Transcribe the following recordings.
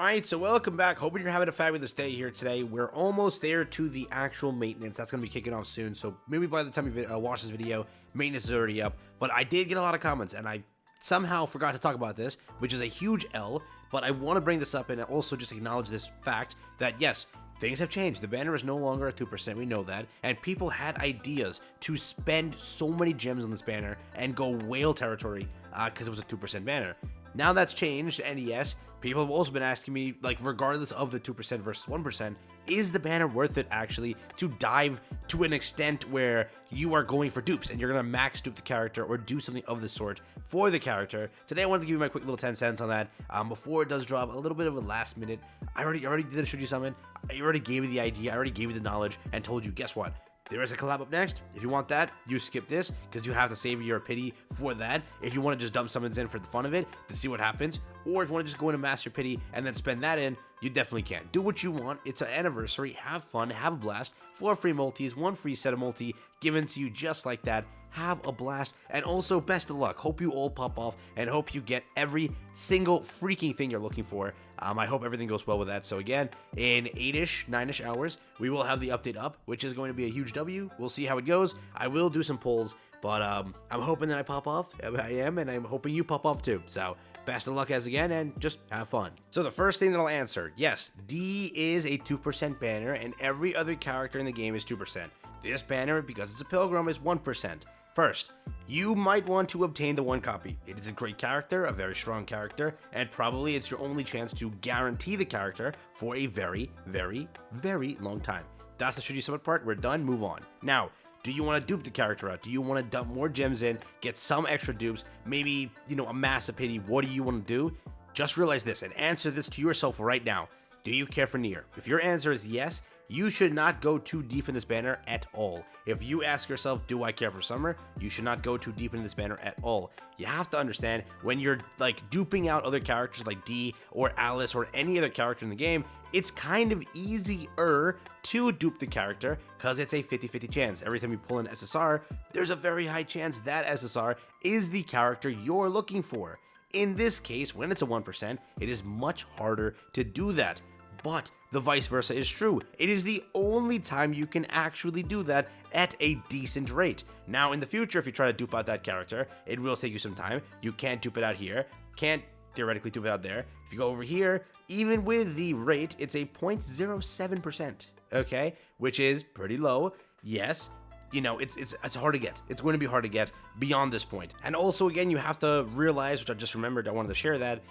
Alright, so welcome back. Hoping you're having a fabulous day here today. We're almost there to the actual maintenance. That's going to be kicking off soon. So maybe by the time you watch this video, maintenance is already up. But I did get a lot of comments, and I somehow forgot to talk about this, which is a huge L. But I want to bring this up and also just acknowledge this fact that, yes, things have changed. The banner is no longer at 2%, we know that, and people had ideas to spend so many gems on this banner and go whale territory because it was a 2% banner. Now that's changed, and yes, people have also been asking me, like, regardless of the 2% versus 1%, is the banner worth it actually to dive to an extent where you are going for dupes and you're going to max dupe the character or do something of the sort for the character? Today I wanted to give you my quick little 10 cents on that. Before it does drop, a little bit of a last minute. I already did a should you summon. I already gave you the idea, I already gave you the knowledge and told you, guess what? There is a collab up next. If you want that, you skip this because you have to save your pity for that. If you want to just dump summons in for the fun of it to see what happens, or if you want to just go into master pity and then spend that in, you definitely can. Do what you want. It's an anniversary. Have fun. Have a blast. 4 free multis, 1 free set of multi given to you just like that. Have a blast, and also best of luck. Hope you all pop off and hope you get every single freaking thing you're looking for. I hope everything goes well with that. So again, in 8-ish, 9-ish hours, we will have the update up, which is going to be a huge W. We'll see how it goes. I will do some polls, but I'm hoping that I pop off. I am, and I'm hoping you pop off too. So best of luck as again, and just have fun. So the first thing that I'll answer, yes, D is a 2% banner, and every other character in the game is 2%. This banner, because it's a pilgrim, is 1%. First, you might want to obtain the 1 copy. It is a great character, a very strong character, and probably it's your only chance to guarantee the character for a very, very, very long time. That's the should you summon part. We're done. Move on. Now, do you want to dupe the character out? Do you want to dump more gems in, get some extra dupes, maybe, a massive pity? What do you want to do? Just realize this and answer this to yourself right now. Do you care for Nier? If your answer is yes, you should not go too deep in this banner at all. If you ask yourself, do I care for Summer? You should not go too deep in this banner at all. You have to understand, when you're like duping out other characters like D or Alice or any other character in the game, it's kind of easier to dupe the character because it's a 50-50 chance. Every time you pull an SSR, there's a very high chance that SSR is the character you're looking for. In this case, when it's a 1%, it is much harder to do that. But the vice versa is true. It is the only time you can actually do that at a decent rate. Now, in the future, if you try to dupe out that character, it will take you some time. You can't dupe it out here. Can't theoretically dupe it out there. If you go over here, even with the rate, it's a 0.07%, okay? Which is pretty low. Yes. It's hard to get. It's going to be hard to get beyond this point. And also, again, you have to realize, which I just remembered, I wanted to share that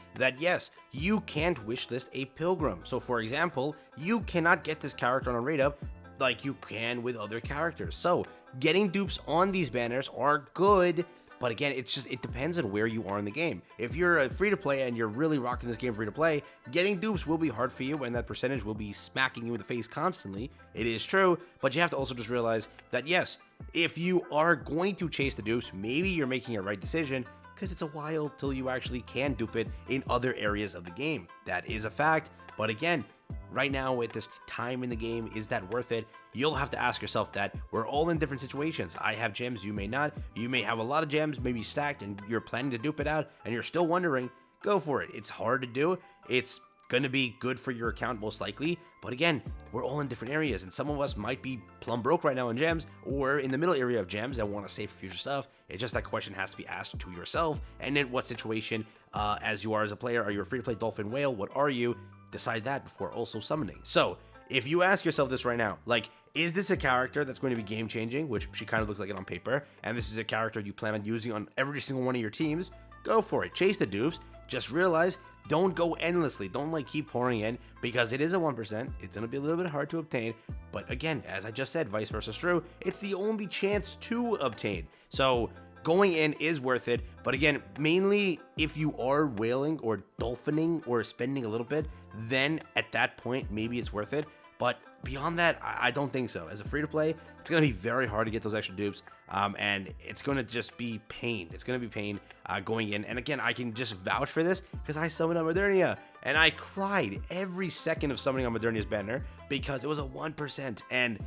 yes, you can't wishlist a pilgrim. So, for example, you cannot get this character on a rate up like you can with other characters. So, getting dupes on these banners are good, but again, it depends on where you are in the game. If you're a free-to-play and you're really rocking this game free-to-play, getting dupes will be hard for you, and that percentage will be smacking you in the face constantly. It is true, but you have to also just realize that, yes, if you are going to chase the dupes, maybe you're making a right decision, because it's a while till you actually can dupe it in other areas of the game. That is a fact, but again, right now at this time in the game, is that worth it? You'll have to ask yourself that. We're all in different situations. I have gems, you may not. You may have a lot of gems, maybe stacked, and you're planning to dupe it out, and you're still wondering. Go for it. It's hard to do. It's going to be good for your account most likely, but again, we're all in different areas, and some of us might be plumb broke right now in gems, or in the middle area of gems and want to save for future stuff. It's just that question has to be asked to yourself, and in what situation, as you are as a player. Are you a free-to-play dolphin whale? What are you? Decide that before also summoning. So, if you ask yourself this right now, like, is this a character that's going to be game-changing, which she kind of looks like it on paper, and this is a character you plan on using on every single one of your teams, go for it. Chase the dupes. Just realize, don't go endlessly. Don't, keep pouring in, because it is a 1%. It's going to be a little bit hard to obtain, but again, as I just said, vice versa is true. It's the only chance to obtain. So, going in is worth it, but again, mainly if you are whaling or dolphining or spending a little bit, then at that point, maybe it's worth it. But beyond that, I don't think so. As a free-to-play, it's going to be very hard to get those extra dupes, and it's going to just be pain. It's going to be pain going in. And again, I can just vouch for this because I summoned on Modernia, and I cried every second of summoning on Modernia's banner because it was a 1%. And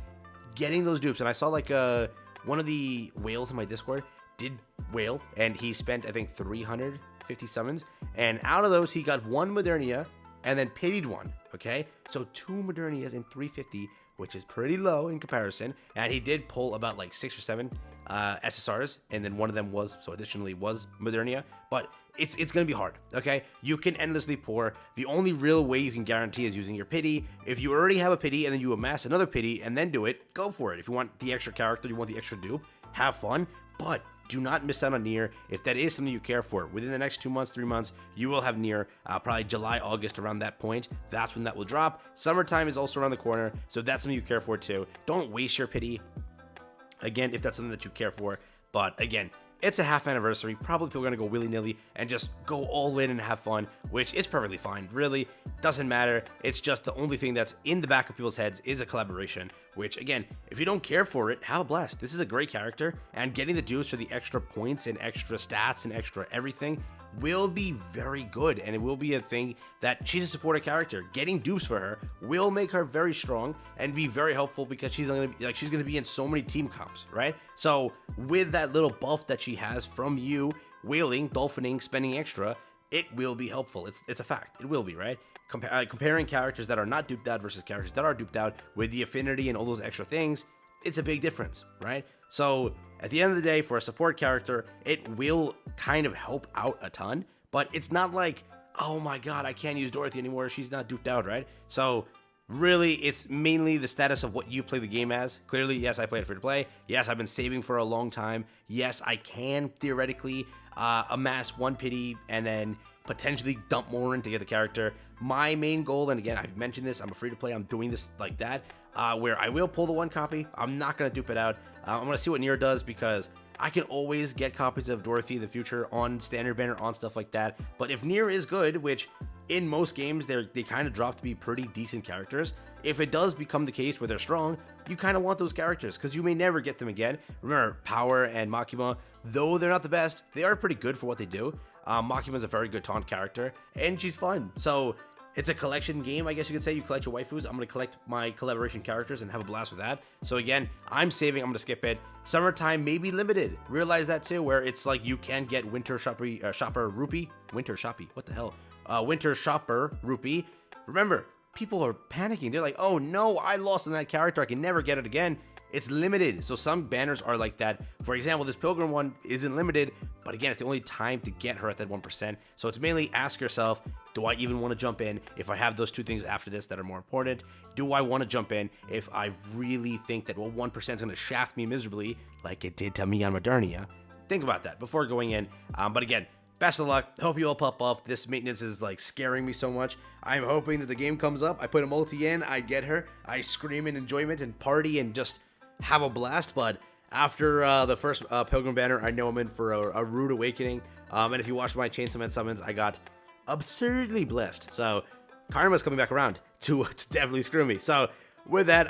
getting those dupes, and I saw one of the whales in my Discord did whale, and he spent, I think, 350 summons, and out of those, he got 1 Modernia and then pitied 1, okay? So 2 Modernias in 350, which is pretty low in comparison, and he did pull about like 6 or 7 SSRs, and then one of them was, so additionally was Modernia, but it's gonna be hard, okay? You can endlessly pour. The only real way you can guarantee is using your pity. If you already have a pity and then you amass another pity and then do it, go for it. If you want the extra character, you want the extra dupe, have fun, but do not miss out on Nier. If that is something you care for, within the next 2 months, 3 months, you will have Nier, probably July, August, around that point. That's when that will drop. Summertime is also around the corner, so if that's something you care for too. Don't waste your pity, again, if that's something that you care for. But again, it's a half anniversary. Probably people are going to go willy-nilly and just go all in and have fun, which is perfectly fine. Really, doesn't matter. It's just the only thing that's in the back of people's heads is a collaboration, which, again, if you don't care for it, have a blast. This is a great character, and getting the dupes for the extra points and extra stats and extra everything will be very good, and it will be a thing that she's a supporter character. Getting dupes for her will make her very strong and be very helpful, because she's gonna be in so many team comps, right? So with that little buff that she has from you, whaling, dolphining, spending extra, it will be helpful. It's a fact. It will be, right? Comparing characters that are not duped out versus characters that are duped out with the affinity and all those extra things, it's a big difference, right? So at the end of the day, for a support character, it will kind of help out a ton, but it's not like, oh my god, I can't use Dorothy anymore, she's not duped out, right? So really, it's mainly the status of what you play the game as. Clearly, yes, I played it free to play. Yes, I've been saving for a long time. Yes, I can theoretically amass 1 pity and then potentially dump more in to get the character. My main goal, and again, I've mentioned this, I'm a free to play, I'm doing this like that, where I will pull the 1 copy. I'm not going to dupe it out. I'm going to see what Nier does, because I can always get copies of Dorothy in the future on standard banner, on stuff like that. But if Nier is good, which in most games they kind of drop to be pretty decent characters, if it does become the case where they're strong, you kind of want those characters, because you may never get them again. Remember, Power and Makima, though they're not the best, they are pretty good for what they do. Makima is a very good taunt character, and she's fun. So it's a collection game, I guess you could say. You collect your waifus. I'm going to collect my collaboration characters and have a blast with that. So again, I'm saving. I'm going to skip it. Summertime may be limited. Realize that too, where it's like you can get Winter Shopper Rupee. Winter Shoppy. What the hell? Winter Shopper Rupee. Remember, people are panicking. They're like, oh no, I lost on that character. I can never get it again. It's limited. So some banners are like that. For example, this Pilgrim one isn't limited, but again, it's the only time to get her at that 1%. So it's mainly ask yourself, do I even want to jump in if I have those 2 things after this that are more important? Do I want to jump in if I really think that, well, 1% is going to shaft me miserably like it did to me on Modernia? Think about that before going in. But again, best of luck. Hope you all pop off. This maintenance is like scaring me so much. I'm hoping that the game comes up. I put a multi in. I get her. I scream in enjoyment and party and just have a blast. But after the first Pilgrim banner, I know I'm in for a rude awakening. And if you watch my Chainsaw Man summons, I got absurdly blessed. So karma's coming back around to definitely screw me. So with that,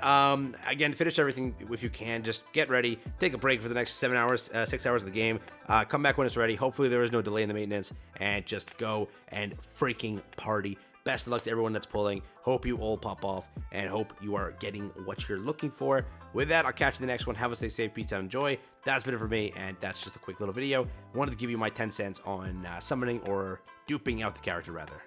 again, finish everything if you can. Just get ready, take a break for the next 7 hours, 6 hours of the game. Come back when it's ready. Hopefully there is no delay in the maintenance, and just go and freaking party. Best of luck to everyone that's pulling. Hope you all pop off, and hope you are getting what you're looking for. With that, I'll catch you in the next one. Have a stay safe, peace out, enjoy. That's been it for me, and that's just a quick little video. Wanted to give you my 10 cents on summoning, or duping out the character, rather.